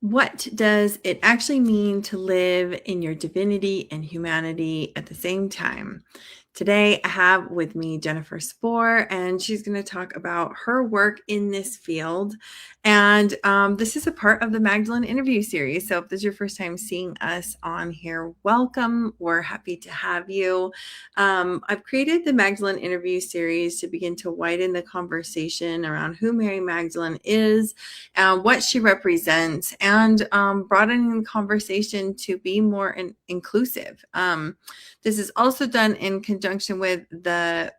What does it actually mean to live in your divinity and humanity at the same time? Today, I have with me Jennifer Spor, and she's going to talk about her work in this field. And this is a part of the Magdalene interview series. So if this is your first time seeing us on here, welcome. We're happy to have you. I've created the Magdalene interview series to begin to widen the conversation around who Mary Magdalene is, what she represents, and broadening the conversation to be more inclusive. This is also done in conjunction with the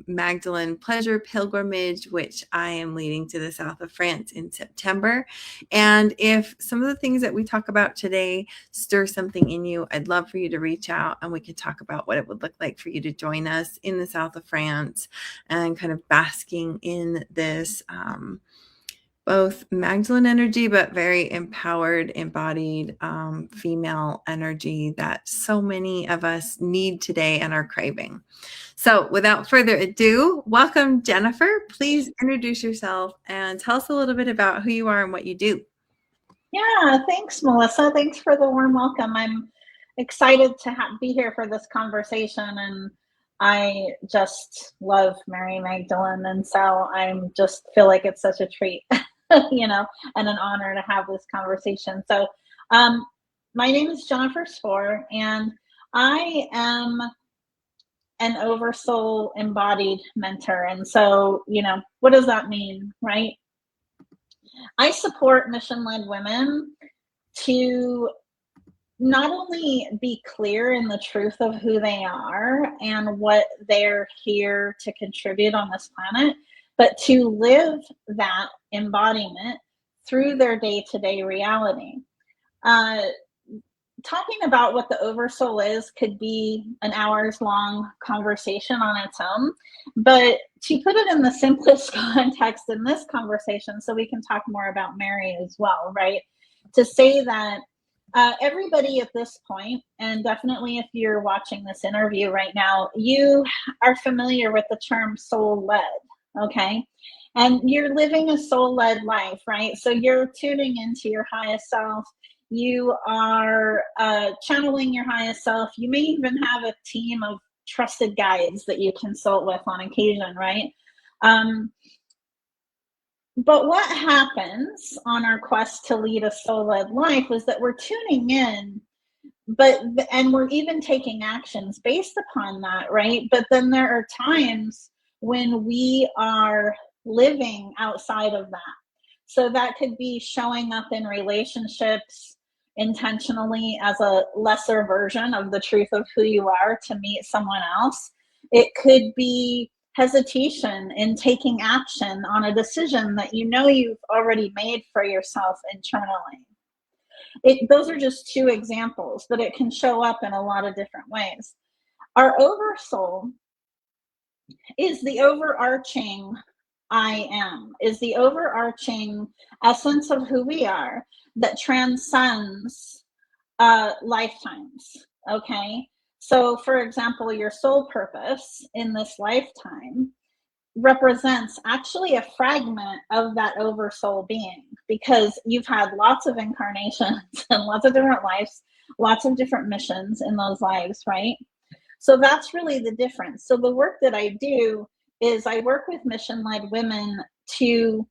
Magdalene Pleasure Pilgrimage, which I am leading to the south of France in September. And if some of the things that we talk about today stir something in you, I'd love for you to reach out and we could talk about what it would look like for you to join us in the south of France and kind of basking in this both Magdalene energy, but very empowered, embodied female energy that so many of us need today and are craving. So without further ado, welcome, Jennifer. Please introduce yourself and tell us a little bit about who you are and what you do. Yeah, thanks, Melissa. Thanks for the warm welcome. I'm excited to be here for this conversation, and I just love Mary Magdalene, and so I'm just feel like it's such a treat, and an honor to have this conversation. So, my name is Jennifer Spor, and I am an oversoul embodied mentor. And so, what does that mean, right? I support mission-led women to not only be clear in the truth of who they are and what they're here to contribute on this planet, but to live that embodiment through their day-to-day reality. Talking about what the oversoul is could be an hours-long conversation on its own, but to put it in the simplest context in this conversation, so we can talk more about Mary as well, right? To say that everybody at this point, and definitely if you're watching this interview right now, you are familiar with the term soul-led, okay? And you're living a soul-led life, right? So you're tuning into your highest self. You are channeling your highest self. You may even have a team of trusted guides that you consult with on occasion, right? But what happens on our quest to lead a soul-led life is that we're tuning in, and we're even taking actions based upon that, right? But then there are times when we are living outside of that. So that could be showing up in relationships intentionally as a lesser version of the truth of who you are to meet someone else. It could be hesitation in taking action on a decision that you know you've already made for yourself internally. Those are just two examples, but it can show up in a lot of different ways. Our oversoul is the overarching I am, is the overarching essence of who we are that transcends lifetimes, okay? So, for example, your soul purpose in this lifetime represents actually a fragment of that oversoul being, because you've had lots of incarnations and lots of different lives, lots of different missions in those lives, right? So that's really the difference. So the work that I do is I work with mission-led women to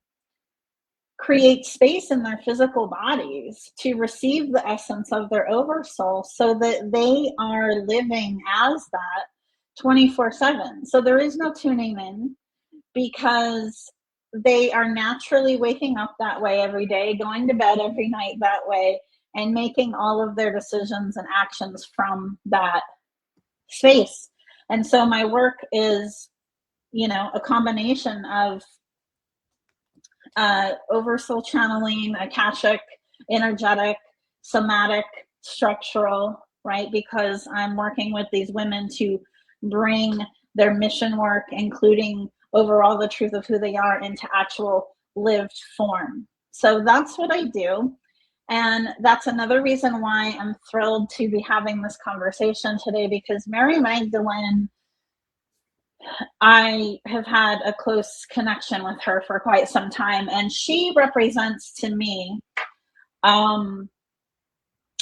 create space in their physical bodies to receive the essence of their oversoul so that they are living as that 24/7. So there is no tuning in, because they are naturally waking up that way every day, going to bed every night that way, and making all of their decisions and actions from that space. And so my work is, a combination of oversoul channeling, akashic, energetic, somatic, structural, right? Because I'm working with these women to bring their mission work, including overall the truth of who they are, into actual lived form. So that's what I do. And that's another reason why I'm thrilled to be having this conversation today, because Mary Magdalene, I have had a close connection with her for quite some time, and she represents to me Um,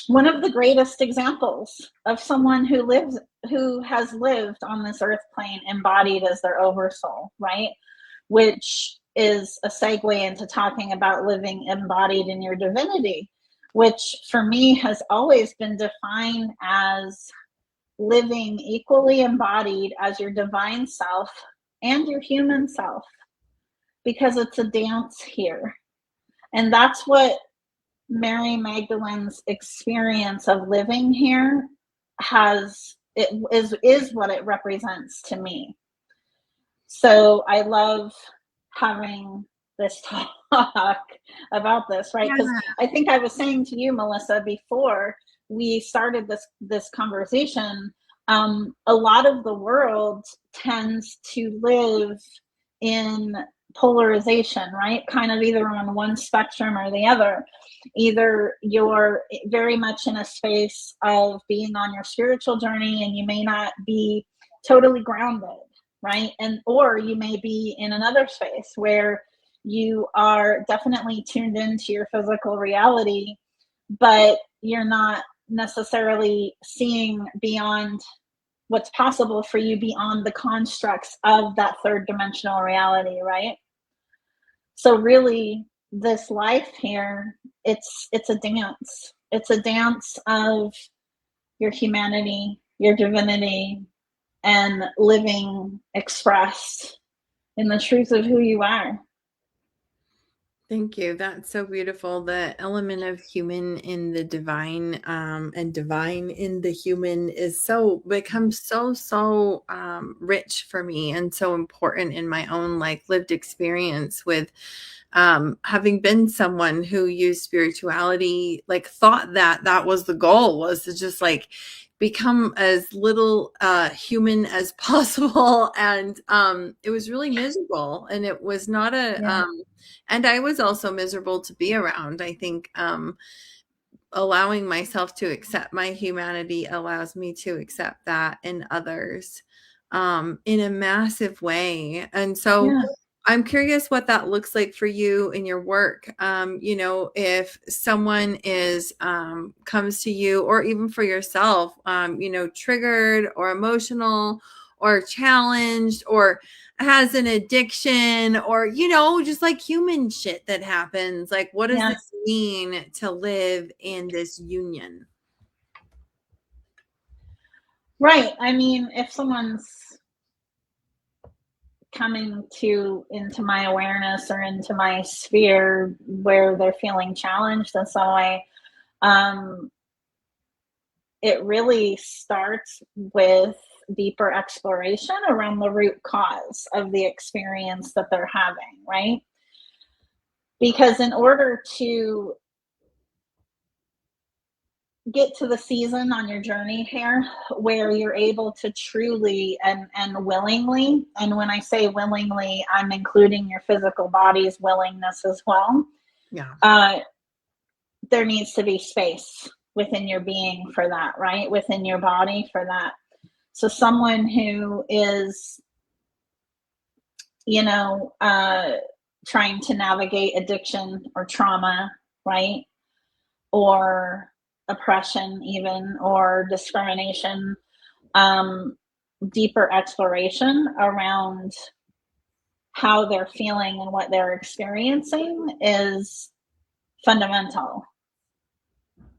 one of the greatest examples of someone who has lived on this earth plane embodied as their oversoul, right? Which is a segue into talking about living embodied in your divinity, which for me has always been defined as living equally embodied as your divine self and your human self, because it's a dance here. And that's what Mary Magdalene's experience of living here has, it is what it represents to me. So I love having this talk about this, right? Because Yeah. I think I was saying to you, Melissa, before we started this conversation, a lot of the world tends to live in polarization, right? Kind of either on one spectrum or the other. Either you're very much in a space of being on your spiritual journey and you may not be totally grounded, right? And or you may be in another space where you are definitely tuned into your physical reality, but you're not necessarily seeing beyond what's possible for you beyond the constructs of that third dimensional reality, right? So really, this life here, it's a dance. It's a dance of your humanity, your divinity, and living expressed in the truth of who you are. Thank you. That's so beautiful. The element of human in the divine, and divine in the human is so becomes so rich for me and so important in my own like lived experience with having been someone who used spirituality, like thought that that was the goal, was to just like become as little human as possible. And it was really miserable, and it was not a Yeah. and I was also miserable to be around. I think allowing myself to accept my humanity allows me to accept that in others in a massive way. And so Yeah. I'm curious what that looks like for you in your work. If someone is comes to you, or even for yourself, triggered or emotional or challenged, or has an addiction, or just like human shit that happens. Like, what does Yeah. this mean to live in this union? Right. I mean, if someone's coming to into my awareness or into my sphere where they're feeling challenged in some way, um, it really starts with deeper exploration around the root cause of the experience that they're having, right? Because in order to get to the season on your journey here where you're able to truly and willingly, and when I say willingly, I'm including your physical body's willingness as well, Yeah. uh, there needs to be space within your being for that, right? Within your body for that. So someone who is, you know, trying to navigate addiction or trauma, right? Or oppression, even, or discrimination, um, deeper exploration around how they're feeling and what they're experiencing is fundamental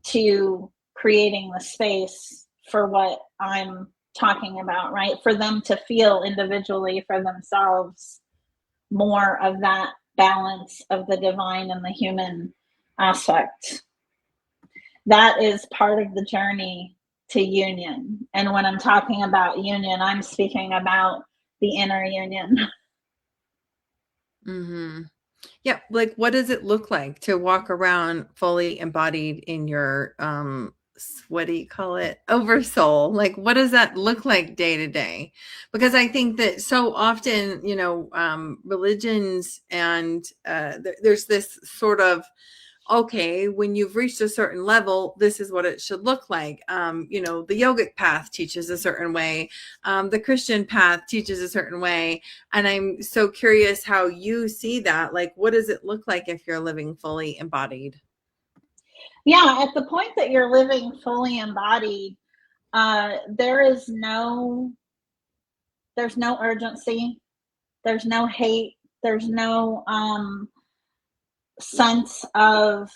to creating the space for what I'm talking about, right? For them to feel individually for themselves more of that balance of the divine and the human aspect. That is part of the journey to union. And when I'm talking about union, I'm speaking about the inner union. Mm-hmm. Yeah, like what does it look like to walk around fully embodied in your what do you call it? Oversoul. Like what does that look like day to day? Because I think that so often, religions and there's this sort of, okay, when you've reached a certain level, this is what it should look like. The yogic path teaches a certain way. The Christian path teaches a certain way. And I'm so curious how you see that. Like, what does it look like if you're living fully embodied? Yeah, at the point that you're living fully embodied, there is there's no urgency, there's no hate, there's no sense of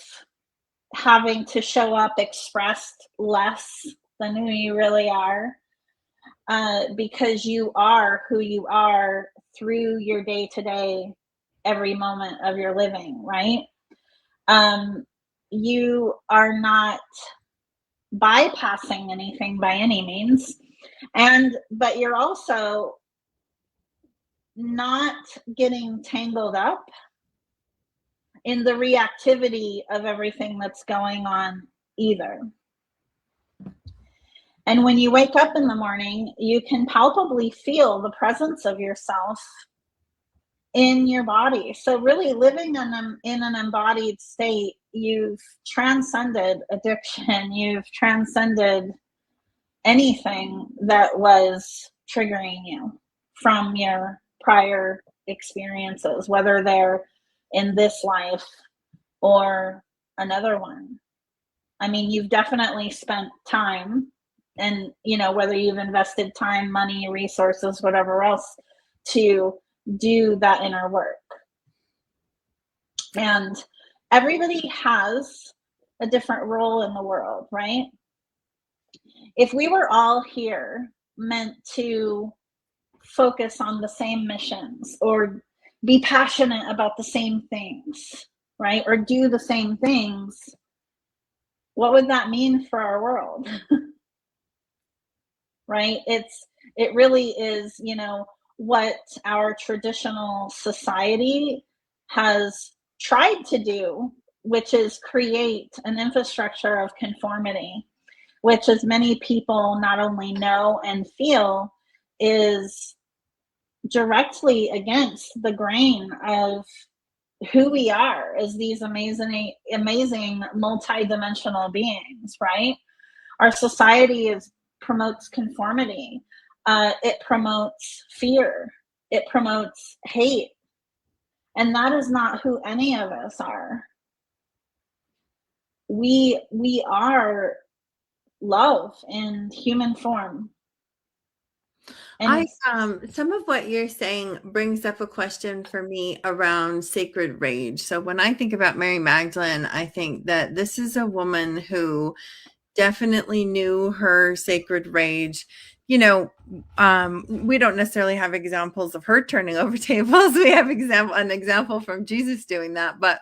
having to show up expressed less than who you really are, because you are who you are through your day to day, every moment of your living, right? You are not bypassing anything by any means, but you're also not getting tangled up in the reactivity of everything that's going on either. And when you wake up in the morning, you can palpably feel the presence of yourself in your body. So really living in an embodied state, you've transcended addiction, you've transcended anything that was triggering you from your prior experiences, whether they're in this life or another one. I mean, you've definitely spent time, and whether you've invested time, money, resources, whatever else, to do that inner work. And everybody has a different role in the world, right? If we were all here meant to focus on the same missions or be passionate about the same things, right? Or do the same things, what would that mean for our world? Right? It really is, what our traditional society has tried to do, which is create an infrastructure of conformity, which, as many people not only know and feel, is directly against the grain of who we are as these amazing multidimensional beings, right? Our society promotes conformity. It promotes fear. It promotes hate. And that is not who any of us are. We are love in human form. And some of what you're saying brings up a question for me around sacred rage. So when I think about Mary Magdalene, I think that this is a woman who definitely knew her sacred rage. We don't necessarily have examples of her turning over tables. We have an example from Jesus doing that, but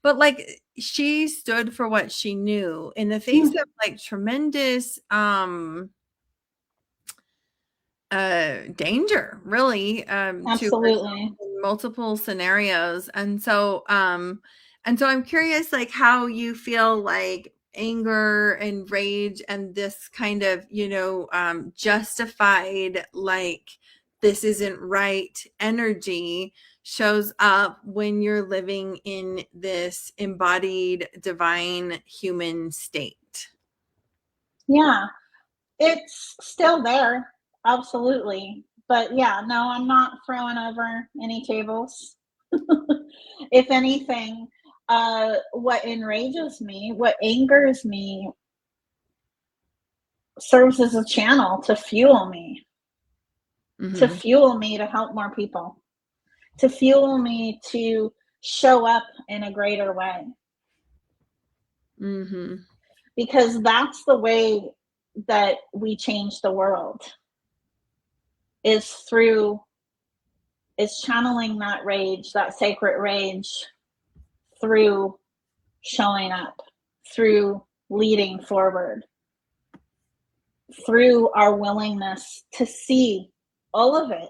like, she stood for what she knew in the face of like tremendous danger, really, Absolutely. to multiple scenarios. And so I'm curious, like, how you feel like anger and rage and this kind of, justified, like, this isn't right energy shows up when you're living in this embodied divine human state. Yeah, it's still there. Absolutely. But yeah, no, I'm not throwing over any tables. If anything, what enrages me, what angers me, serves as a channel to fuel me, to Mm-hmm. fuel me to help more people, to fuel me to show up in a greater way. Mm-hmm. Because that's the way that we change the world, is channeling that rage, that sacred rage, through showing up, through leading forward, through our willingness to see all of it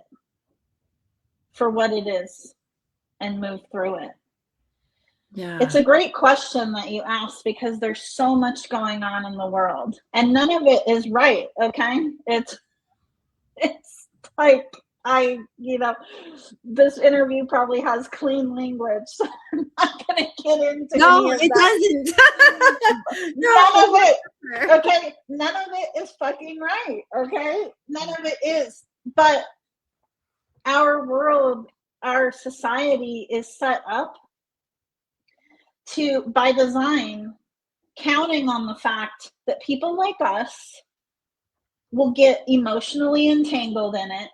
for what it is and move through it. Yeah. It's a great question that you asked, because there's so much going on in the world and none of it is right. Okay. It's like, this interview probably has clean language, so I'm not going to get into No, any of it that. doesn't. None of it. No. Okay. None of it is fucking right. Okay. None of it is. But our world, our society is set up to, by design, counting on the fact that people like us will get emotionally entangled in it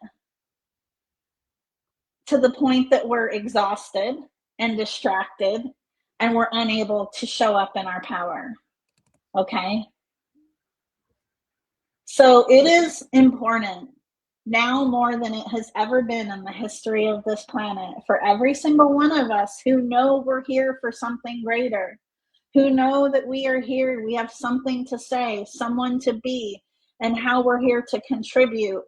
to the point that we're exhausted and distracted and we're unable to show up in our power. Okay? So it is important now more than it has ever been in the history of this planet for every single one of us who know we're here for something greater, who know that we are here, we have something to say, someone to be, and how we're here to contribute,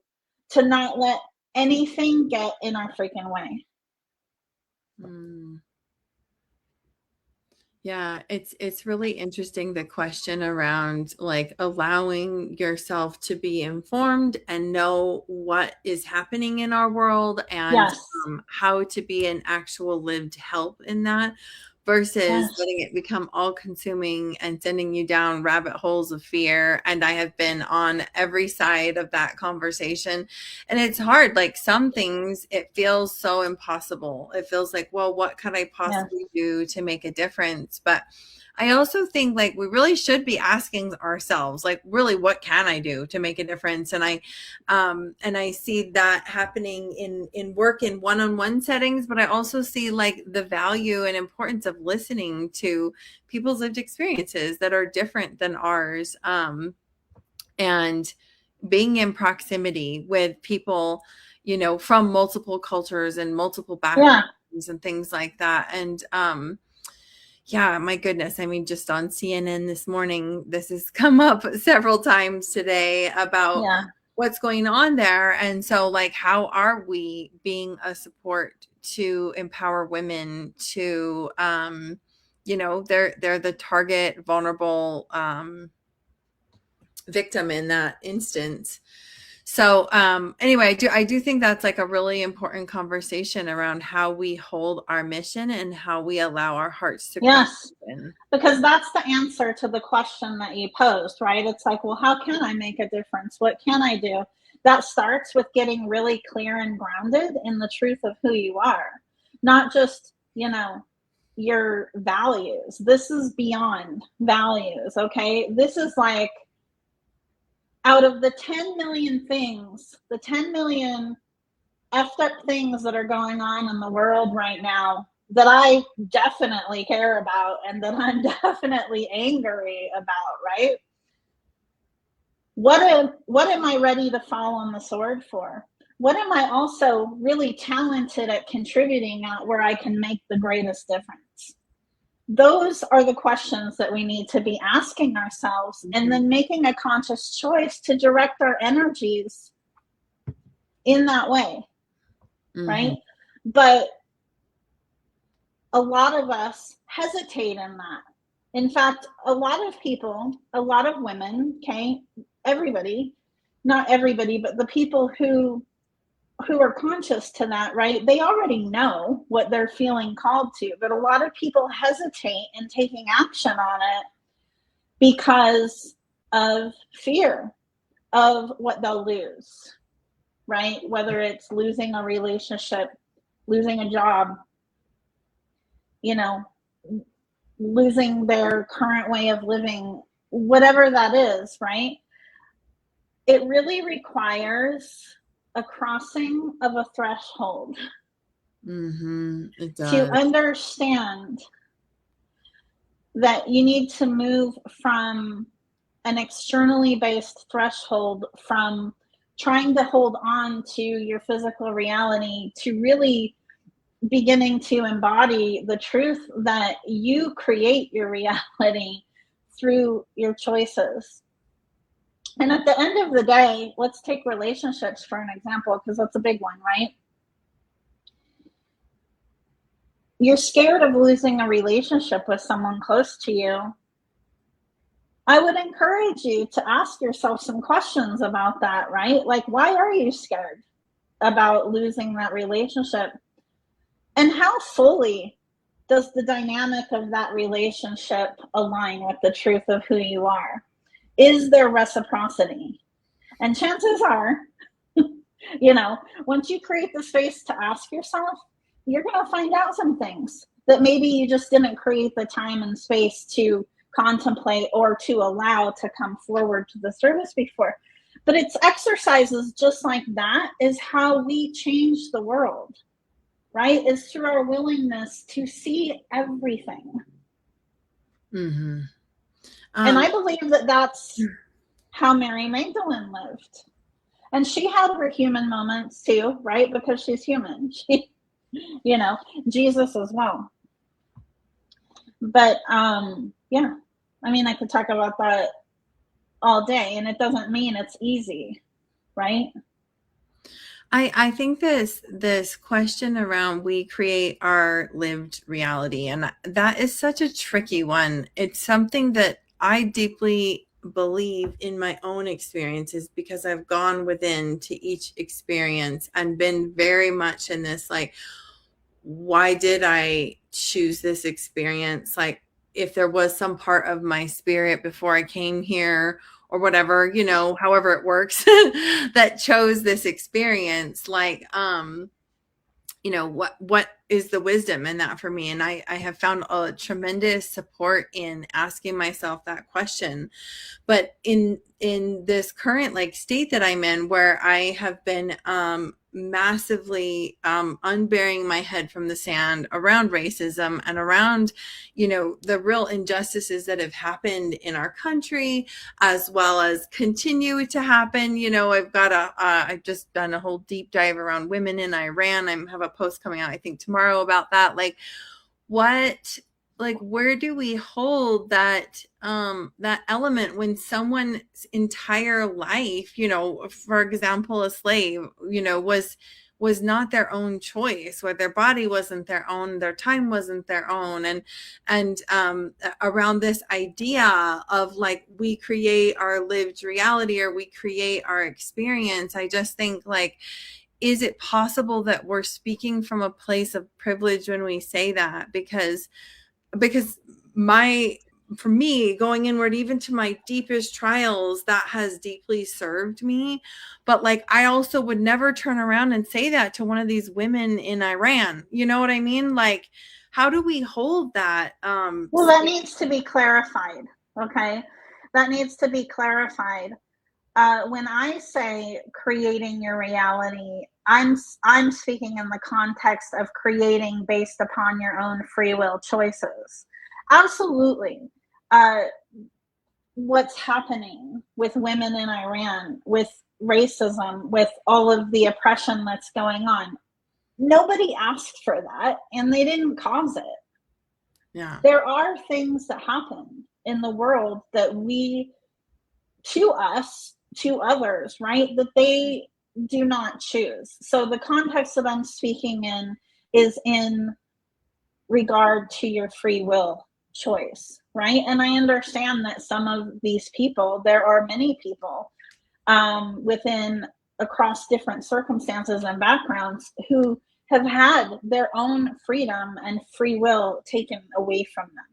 to not let anything get in our freaking way. Yeah, it's really interesting, the question around like allowing yourself to be informed and know what is happening in our world, and Yes. how to be an actual lived help in that, versus Yes. letting it become all consuming and sending you down rabbit holes of fear. And I have been on every side of that conversation, and it's hard. Like some things, it feels so impossible. It feels like, well, what could I possibly do to make a difference? But I also think like we really should be asking ourselves, like, really, what can I do to make a difference? And I see that happening in work, in one-on-one settings, but I also see like the value and importance of listening to people's lived experiences that are different than ours, and being in proximity with people, from multiple cultures and multiple backgrounds and things like that. And yeah, my goodness. I mean, just on CNN this morning, this has come up several times today about what's going on there. And so, like, how are we being a support to empower women to, they're the target, vulnerable victim in that instance. So anyway, I do think that's like a really important conversation around how we hold our mission and how we allow our hearts to crack open. Because that's the answer to the question that you posed, right? It's like, well, how can I make a difference? What can I do? That starts with getting really clear and grounded in the truth of who you are, not just, your values. This is beyond values, okay? This is like, out of the 10 million things, the 10 million effed up things that are going on in the world right now that I definitely care about and that I'm definitely angry about, right? What am I ready to fall on the sword for? What am I also really talented at contributing at where I can make the greatest difference? Those are the questions that we need to be asking ourselves, and then making a conscious choice to direct our energies in that way, right? But a lot of us hesitate in that. In fact, a lot of people, a lot of women, okay, everybody, not everybody, but the people who are conscious to that, right? They already know what they're feeling called to, but a lot of people hesitate in taking action on it because of fear of what they'll lose, right? Whether it's losing a relationship, losing a job, losing their current way of living, whatever that is, right? It really requires a crossing of a threshold It does. to understand that you need to move from an externally based threshold, from trying to hold on to your physical reality, to really beginning to embody the truth that you create your reality through your choices. And at the end of the day, let's take relationships for an example, because that's a big one, right? You're scared of losing a relationship with someone close to you. I would encourage you to ask yourself some questions about that, right? Like, why are you scared about losing that relationship? And how fully does the dynamic of that relationship align with the truth of who you are? Is there reciprocity? And chances are, once you create the space to ask yourself, you're going to find out some things that maybe you just didn't create the time and space to contemplate or to allow to come forward to the service before. But it's exercises just like that is how we change the world, right? Is through our willingness to see everything. Mm-hmm. And I believe that that's how Mary Magdalene lived. And she had her human moments too, right? Because she's human. She, you know, Jesus as well. But yeah, I mean, I could talk about that all day, and it doesn't mean it's easy, right? I think this question around we create our lived reality, and that is such a tricky one. It's something that I deeply believe in my own experiences because I've gone within to each experience and been very much in this like, why did I choose this experience? Like, if there was some part of my spirit before I came here or whatever, however it works, that chose this experience, like, what is the wisdom in that for me? And I have found a tremendous support in asking myself that question. But in this current like state that I'm in, where I have been massively unburying my head from the sand around racism and around the real injustices that have happened in our country, as well as continue to happen. I've just done a whole deep dive around women in Iran. I have a post coming out, I think, tomorrow about that. Where do we hold that element when someone's entire life, for example, a slave, was not their own choice, where their body wasn't their own, their time wasn't their own, and around this idea of like we create our lived reality or we create our experience. I just think, like, is it possible that we're speaking from a place of privilege when we say that? Because for me, going inward, even to my deepest trials, that has deeply served me. But like, I also would never turn around and say that to one of these women in Iran. You know what I mean? Like, how do we hold that? Well, that needs to be clarified. Okay. That needs to be clarified. When I say creating your reality, I'm speaking in the context of creating based upon your own free will choices. Absolutely. What's happening with women in Iran, with racism, with all of the oppression that's going on, nobody asked for that, and they didn't cause it. Yeah. There are things that happen in the world that we, to us, to others, right, that they do not choose. So the context that I'm speaking in is in regard to your free will choice, right? And I understand that some of these people, there are many people within across different circumstances and backgrounds who have had their own freedom and free will taken away from them.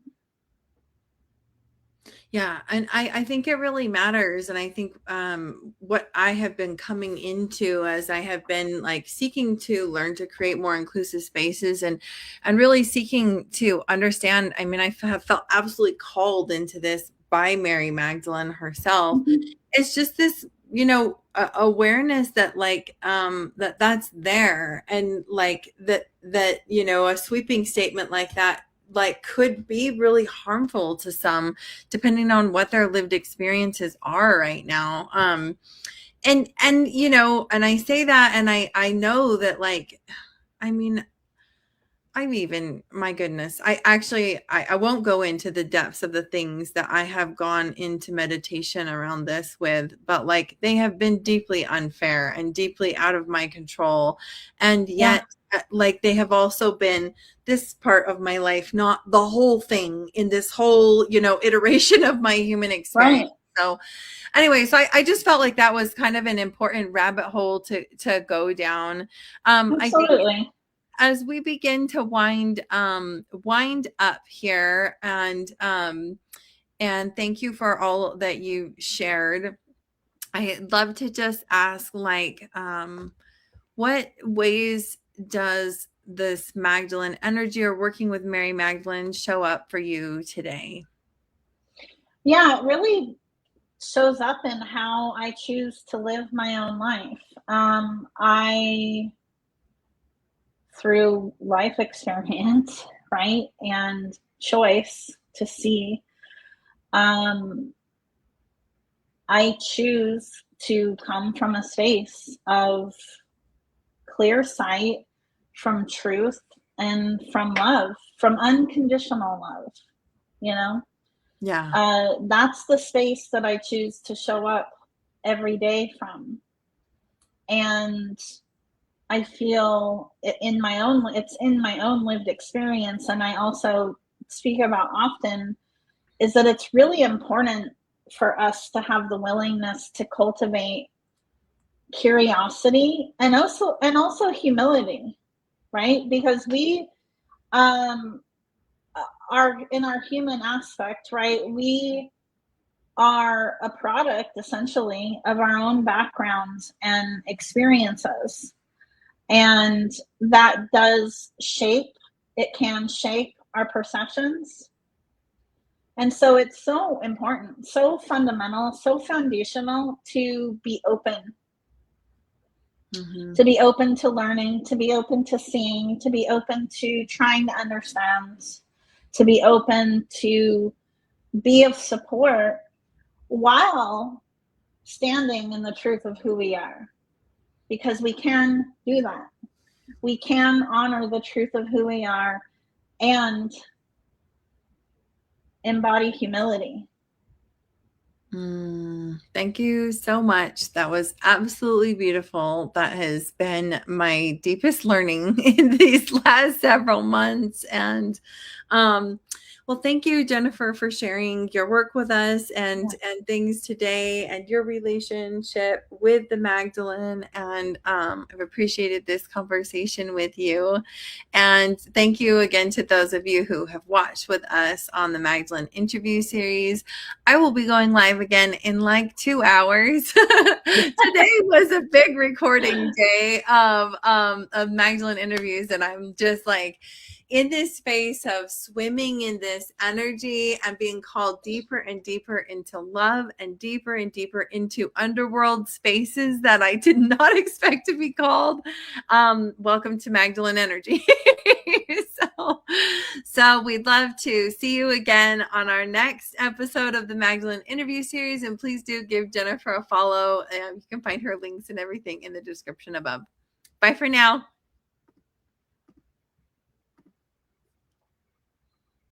Yeah. And I think it really matters. And I think what I have been coming into as I have been like seeking to learn to create more inclusive spaces and really seeking to understand. I mean, I have felt absolutely called into this by Mary Magdalene herself. Mm-hmm. It's just this, awareness that like that's there, and like that a sweeping statement like that like could be really harmful to some, depending on what their lived experiences are right now. And I say that, and I know that, like, I mean, my goodness, I won't go into the depths of the things that I have gone into meditation around this with, but like they have been deeply unfair and deeply out of my control. And yet, like, they have also been this part of my life, not the whole thing in this whole, iteration of my human experience. Right. So anyway, so I just felt like that was kind of an important rabbit hole to go down. I think Absolutely. as we begin to wind up here, and thank you for all that you shared. I'd love to just ask, like, what ways does this Magdalene energy or working with Mary Magdalene show up for you today? Yeah, it really shows up in how I choose to live my own life. I, through life experience, right, and choice to see, um, I choose to come from a space of clear sight, from truth, and from love, from unconditional love, you know? Yeah. That's the space that I choose to show up every day from. And I feel it's in my own lived experience. And I also speak about often is that it's really important for us to have the willingness to cultivate curiosity and also humility, right? Because we um are in our human aspect, right? We are a product essentially of our own backgrounds and experiences. And that does shape, it can shape our perceptions. And so it's so important, so fundamental, so foundational to be open, Mm-hmm. to be open to learning, to be open to seeing, to be open to trying to understand, to be open to be of support while standing in the truth of who we are. Because we can do that. We can honor the truth of who we are and embody humility. Thank you so much. That was absolutely beautiful. That has been my deepest learning in these last several months. And well, thank you, Jennifer, for sharing your work with us and things today and your relationship with the Magdalene. And I've appreciated this conversation with you. And thank you again to those of you who have watched with us on the Magdalene interview series. I will be going live again in like 2 hours. Today was a big recording day of Magdalene interviews, and I'm just like in this space of swimming in this energy and being called deeper and deeper into love and deeper into underworld spaces that I did not expect to be called. Welcome to Magdalene Energy. So we'd love to see you again on our next episode of the Magdalene interview series. And please do give Jennifer a follow. You can find her links and everything in the description above. Bye for now.